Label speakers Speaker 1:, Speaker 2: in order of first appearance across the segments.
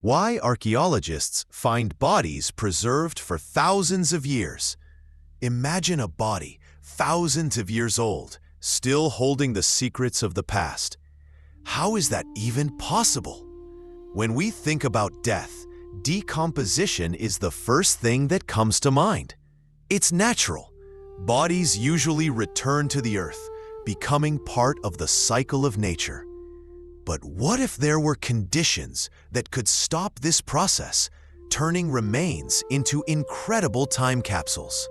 Speaker 1: Why archaeologists find bodies preserved for thousands of years. Imagine a body thousands of years old, still holding the secrets of the past. How is that even possible? When we think about death, decomposition is the first thing that comes to mind. It's natural. Bodies usually return to the earth, becoming part of the cycle of nature. But what if there were conditions that could stop this process, turning remains into incredible time capsules?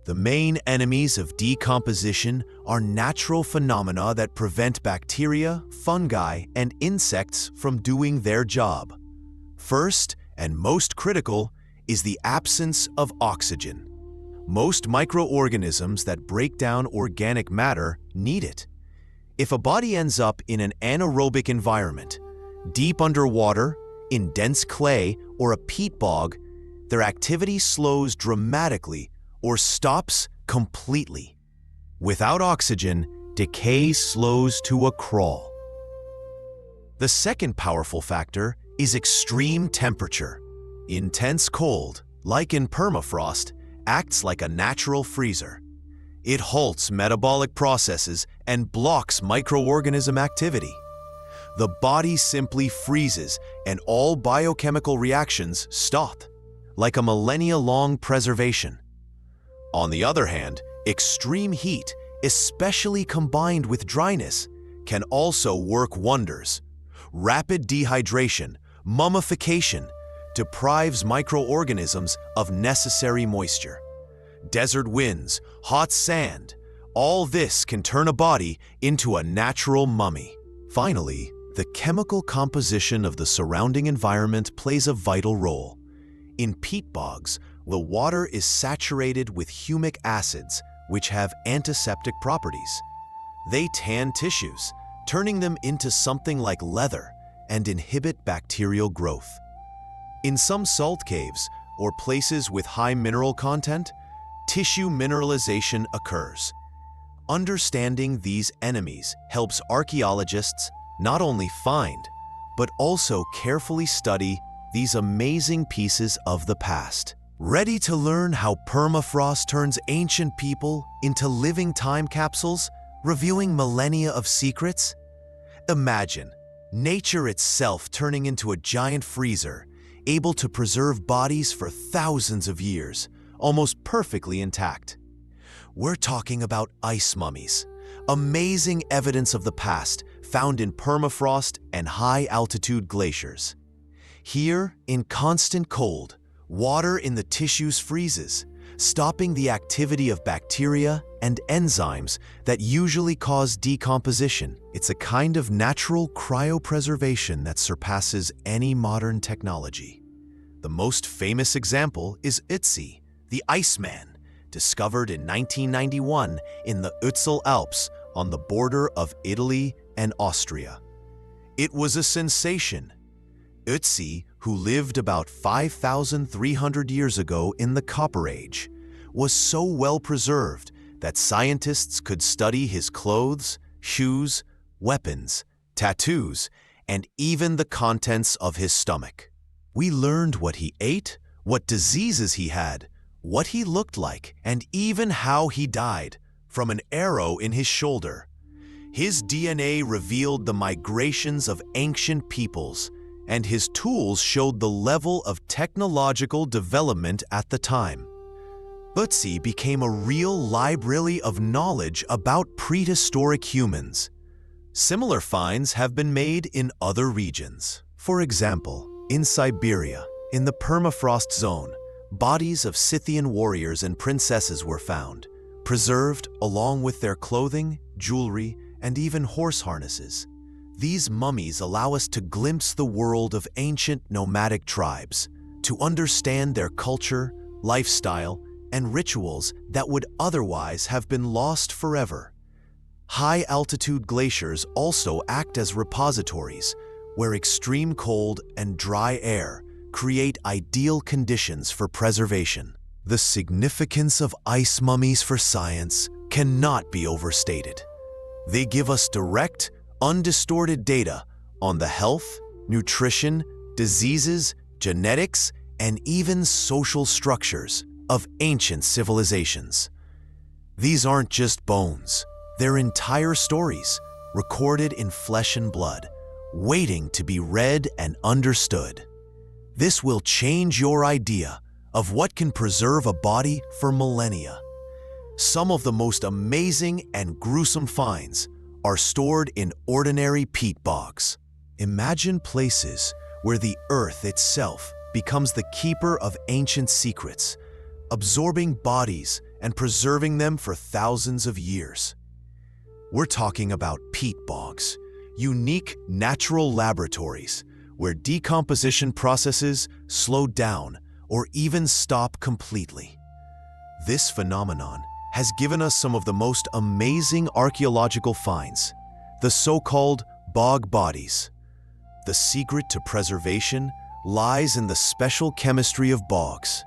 Speaker 1: The main enemies of decomposition are natural phenomena that prevent bacteria, fungi, and insects from doing their job. First, and most critical, is the absence of oxygen. Most microorganisms that break down organic matter need it. If a body ends up in an anaerobic environment, deep underwater, in dense clay, or a peat bog, their activity slows dramatically or stops completely. Without oxygen, decay slows to a crawl. The second powerful factor is extreme temperature. Intense cold, like in permafrost, acts like a natural freezer. It halts metabolic processes and blocks microorganism activity. The body simply freezes and all biochemical reactions stop, like a millennia-long preservation. On the other hand, extreme heat, especially combined with dryness, can also work wonders. Rapid dehydration, mummification, deprives microorganisms of necessary moisture. Desert winds, hot sand, all this can turn a body into a natural mummy. Finally, the chemical composition of the surrounding environment plays a vital role. In peat bogs, the water is saturated with humic acids, which have antiseptic properties. They tan tissues, turning them into something like leather, and inhibit bacterial growth. In some salt caves, or places with high mineral content, tissue mineralization occurs. Understanding these enemies helps archaeologists not only find, but also carefully study these amazing pieces of the past. Ready to learn how permafrost turns ancient people into living time capsules, revealing millennia of secrets? Imagine nature itself turning into a giant freezer, able to preserve bodies for thousands of years, almost perfectly intact. We're talking about ice mummies, amazing evidence of the past found in permafrost and high-altitude glaciers. Here, in constant cold, water in the tissues freezes, stopping the activity of bacteria and enzymes that usually cause decomposition. It's a kind of natural cryopreservation that surpasses any modern technology. The most famous example is Ötzi the Iceman, discovered in 1991 in the Ötztal Alps on the border of Italy and Austria. It was a sensation. Ötzi, who lived about 5,300 years ago in the Copper Age, was so well preserved that scientists could study his clothes, shoes, weapons, tattoos, and even the contents of his stomach. We learned what he ate, what diseases he had, what he looked like, and even how he died, from an arrow in his shoulder. His DNA revealed the migrations of ancient peoples, and his tools showed the level of technological development at the time. Ötzi became a real library of knowledge about prehistoric humans. Similar finds have been made in other regions. For example, in Siberia, in the permafrost zone, bodies of Scythian warriors and princesses were found, preserved along with their clothing, jewelry, and even horse harnesses. These mummies allow us to glimpse the world of ancient nomadic tribes, to understand their culture, lifestyle, and rituals that would otherwise have been lost forever. High-altitude glaciers also act as repositories, where extreme cold and dry air create ideal conditions for preservation. The significance of ice mummies for science cannot be overstated. They give us direct, undistorted data on the health, nutrition, diseases, genetics, and even social structures of ancient civilizations. These aren't just bones, they're entire stories, recorded in flesh and blood, waiting to be read and understood. This will change your idea of what can preserve a body for millennia. Some of the most amazing and gruesome finds are stored in ordinary peat bogs. Imagine places where the earth itself becomes the keeper of ancient secrets, absorbing bodies and preserving them for thousands of years. We're talking about peat bogs, unique natural laboratories where decomposition processes slow down or even stop completely. This phenomenon has given us some of the most amazing archaeological finds, the so-called Bog Bodies. The secret to preservation lies in the special chemistry of bogs.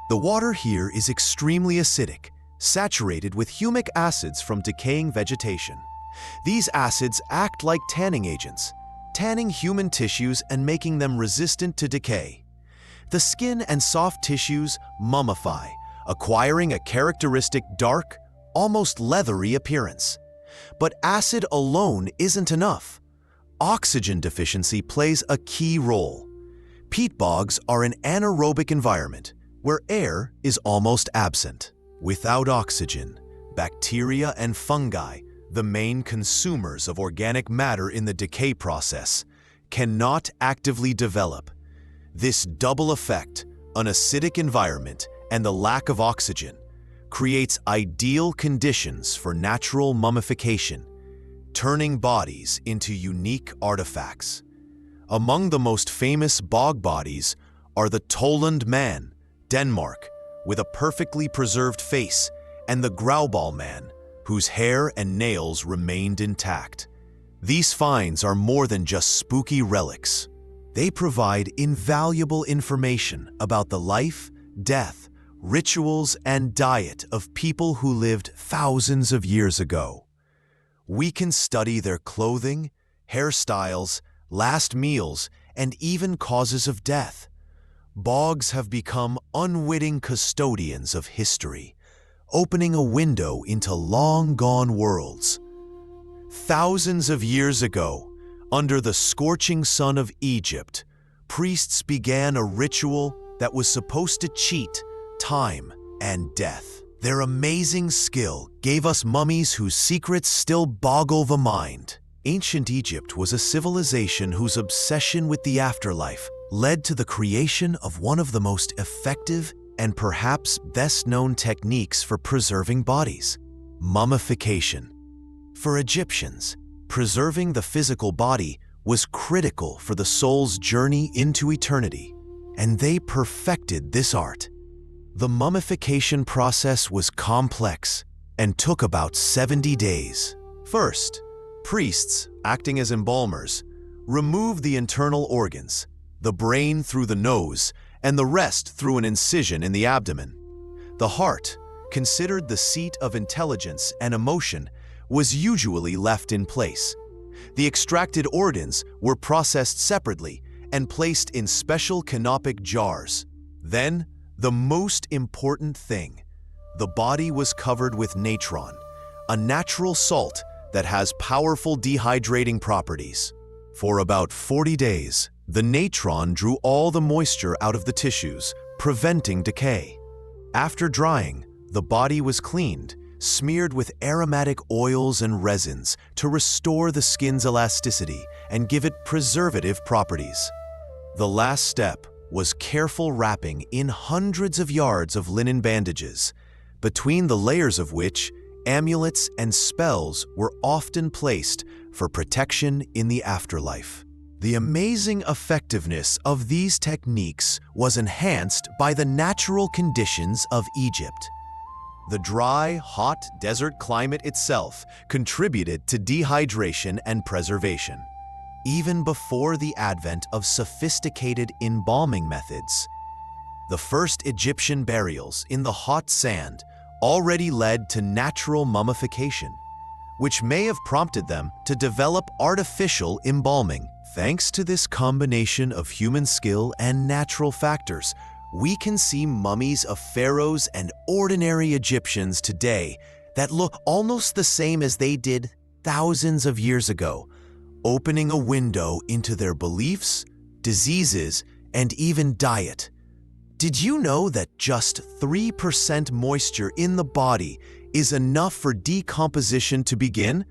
Speaker 1: The water here is extremely acidic, saturated with humic acids from decaying vegetation. These acids act like tanning agents, tanning human tissues and making them resistant to decay. The skin and soft tissues mummify, acquiring a characteristic dark, almost leathery appearance. But acid alone isn't enough. Oxygen deficiency plays a key role. Peat bogs are an anaerobic environment where air is almost absent. Without oxygen, bacteria and fungi, the main consumers of organic matter in the decay process, cannot actively develop. This double effect, an acidic environment and the lack of oxygen, creates ideal conditions for natural mummification, turning bodies into unique artifacts. Among the most famous bog bodies are the Tolland Man, Denmark, with a perfectly preserved face, and the Grauballe Man, whose hair and nails remained intact. These finds are more than just spooky relics. They provide invaluable information about the life, death, rituals, and diet of people who lived thousands of years ago. We can study their clothing, hairstyles, last meals, and even causes of death. Bogs have become unwitting custodians of history, opening a window into long-gone worlds. Thousands of years ago, under the scorching sun of Egypt, priests began a ritual that was supposed to cheat time and death. Their amazing skill gave us mummies whose secrets still boggle the mind. Ancient Egypt was a civilization whose obsession with the afterlife led to the creation of one of the most effective and perhaps best-known techniques for preserving bodies: mummification. For Egyptians, preserving the physical body was critical for the soul's journey into eternity, and they perfected this art. The mummification process was complex and took about 70 days. First, priests, acting as embalmers, removed the internal organs, the brain through the nose, and the rest through an incision in the abdomen. The heart, considered the seat of intelligence and emotion, was usually left in place. The extracted organs were processed separately and placed in special canopic jars. Then, the most important thing, the body was covered with natron, a natural salt that has powerful dehydrating properties. For about 40 days, the natron drew all the moisture out of the tissues, preventing decay. After drying, the body was cleaned, smeared with aromatic oils and resins to restore the skin's elasticity and give it preservative properties. The last step was careful wrapping in hundreds of yards of linen bandages, between the layers of which amulets and spells were often placed for protection in the afterlife. The amazing effectiveness of these techniques was enhanced by the natural conditions of Egypt. The dry, hot desert climate itself contributed to dehydration and preservation. Even before the advent of sophisticated embalming methods, the first Egyptian burials in the hot sand already led to natural mummification, which may have prompted them to develop artificial embalming Thanks to this combination of human skill and natural factors, we can see mummies of pharaohs and ordinary Egyptians today that look almost the same as they did thousands of years ago, opening a window into their beliefs, diseases, and even diet. Did you know that just 3% moisture in the body is enough for decomposition to begin?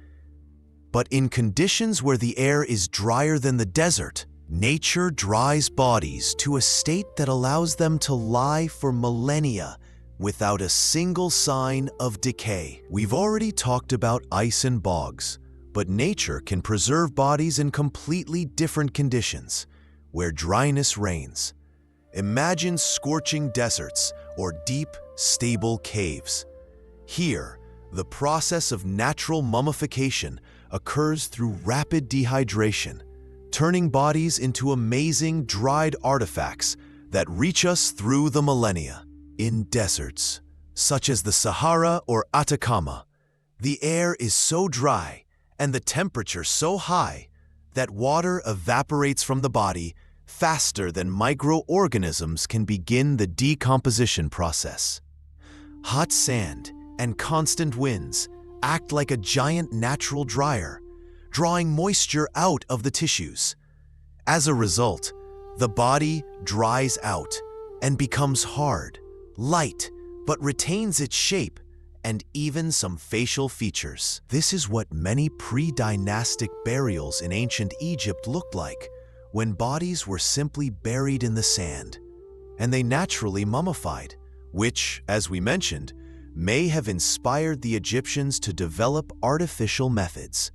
Speaker 1: But in conditions where the air is drier than the desert, nature dries bodies to a state that allows them to lie for millennia without a single sign of decay. We've already talked about ice and bogs, but nature can preserve bodies in completely different conditions, where dryness reigns. Imagine scorching deserts or deep, stable caves. Here, the process of natural mummification occurs through rapid dehydration, turning bodies into amazing dried artifacts that reach us through the millennia. In deserts, such as the Sahara or Atacama, the air is so dry and the temperature so high that water evaporates from the body faster than microorganisms can begin the decomposition process. Hot sand and constant winds act like a giant natural dryer, drawing moisture out of the tissues. As a result, the body dries out and becomes hard, light, but retains its shape and even some facial features. This is what many pre-dynastic burials in ancient Egypt looked like, when bodies were simply buried in the sand, and they naturally mummified, which, as we mentioned, may have inspired the Egyptians to develop artificial methods.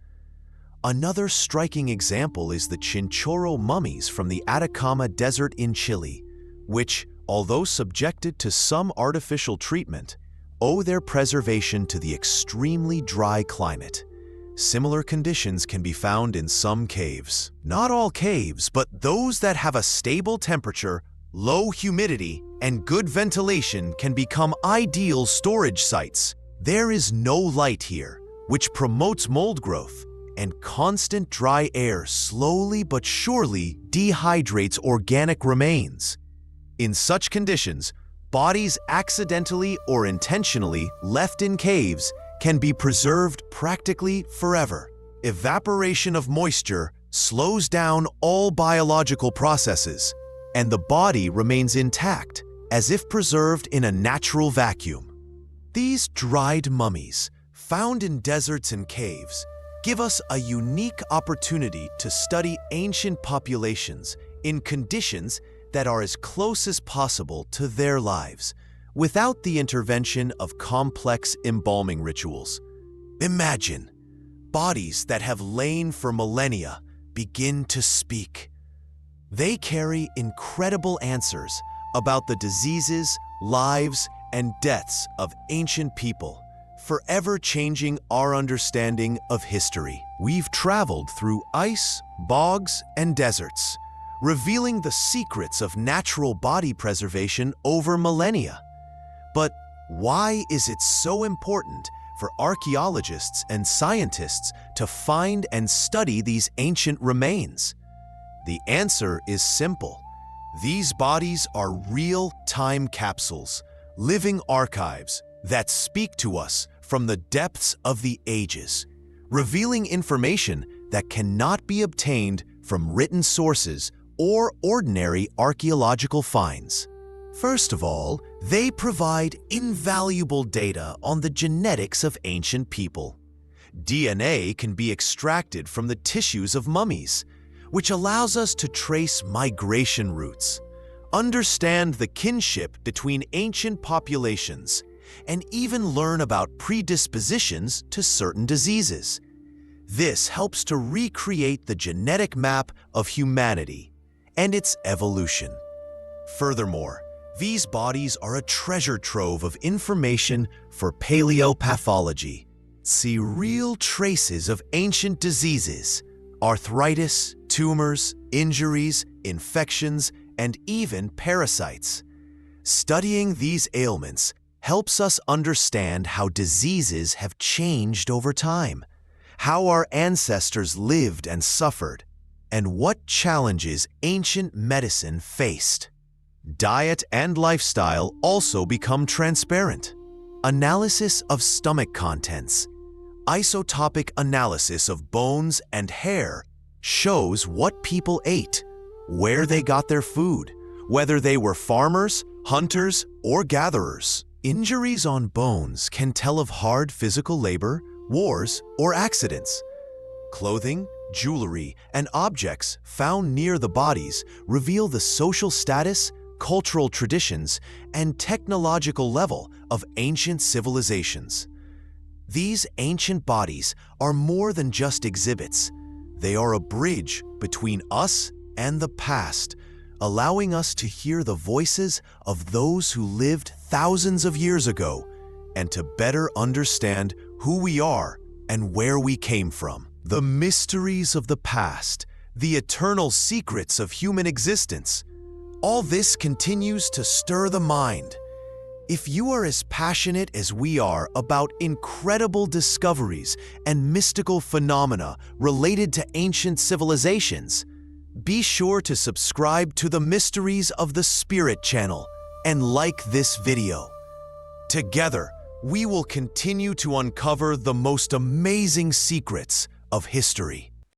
Speaker 1: Another striking example is the Chinchorro mummies from the Atacama Desert in Chile, which, although subjected to some artificial treatment, owe their preservation to the extremely dry climate. Similar conditions can be found in some caves. Not all caves, but those that have a stable temperature, low humidity, and good ventilation can become ideal storage sites. There is no light here, which promotes mold growth, and constant dry air slowly but surely dehydrates organic remains. In such conditions, bodies accidentally or intentionally left in caves can be preserved practically forever. Evaporation of moisture slows down all biological processes, and the body remains intact, as if preserved in a natural vacuum. These dried mummies, found in deserts and caves, give us a unique opportunity to study ancient populations in conditions that are as close as possible to their lives, without the intervention of complex embalming rituals. Imagine, bodies that have lain for millennia begin to speak. They carry incredible answers about the diseases, lives, and deaths of ancient people, forever changing our understanding of history. We've traveled through ice, bogs, and deserts, revealing the secrets of natural body preservation over millennia. But why is it so important for archaeologists and scientists to find and study these ancient remains? The answer is simple. These bodies are real time capsules, living archives that speak to us from the depths of the ages, revealing information that cannot be obtained from written sources or ordinary archaeological finds. First of all, they provide invaluable data on the genetics of ancient people. DNA can be extracted from the tissues of mummies, which allows us to trace migration routes, understand the kinship between ancient populations, and even learn about predispositions to certain diseases. This helps to recreate the genetic map of humanity and its evolution. Furthermore, these bodies are a treasure trove of information for paleopathology. See real traces of ancient diseases, arthritis, tumors, injuries, infections, and even parasites. Studying these ailments helps us understand how diseases have changed over time, how our ancestors lived and suffered, and what challenges ancient medicine faced. Diet and lifestyle also become transparent. Analysis of stomach contents. Isotopic analysis of bones and hair shows what people ate, where they got their food, whether they were farmers, hunters, or gatherers. Injuries on bones can tell of hard physical labor, wars, or accidents. Clothing, jewelry, and objects found near the bodies reveal the social status, cultural traditions, and technological level of ancient civilizations. These ancient bodies are more than just exhibits. They are a bridge between us and the past, allowing us to hear the voices of those who lived thousands of years ago and to better understand who we are and where we came from. The mysteries of the past, the eternal secrets of human existence. All this continues to stir the mind. If you are as passionate as we are about incredible discoveries and mystical phenomena related to ancient civilizations, be sure to subscribe to the Mysteries of the Spirit channel and like this video. Together, we will continue to uncover the most amazing secrets of history.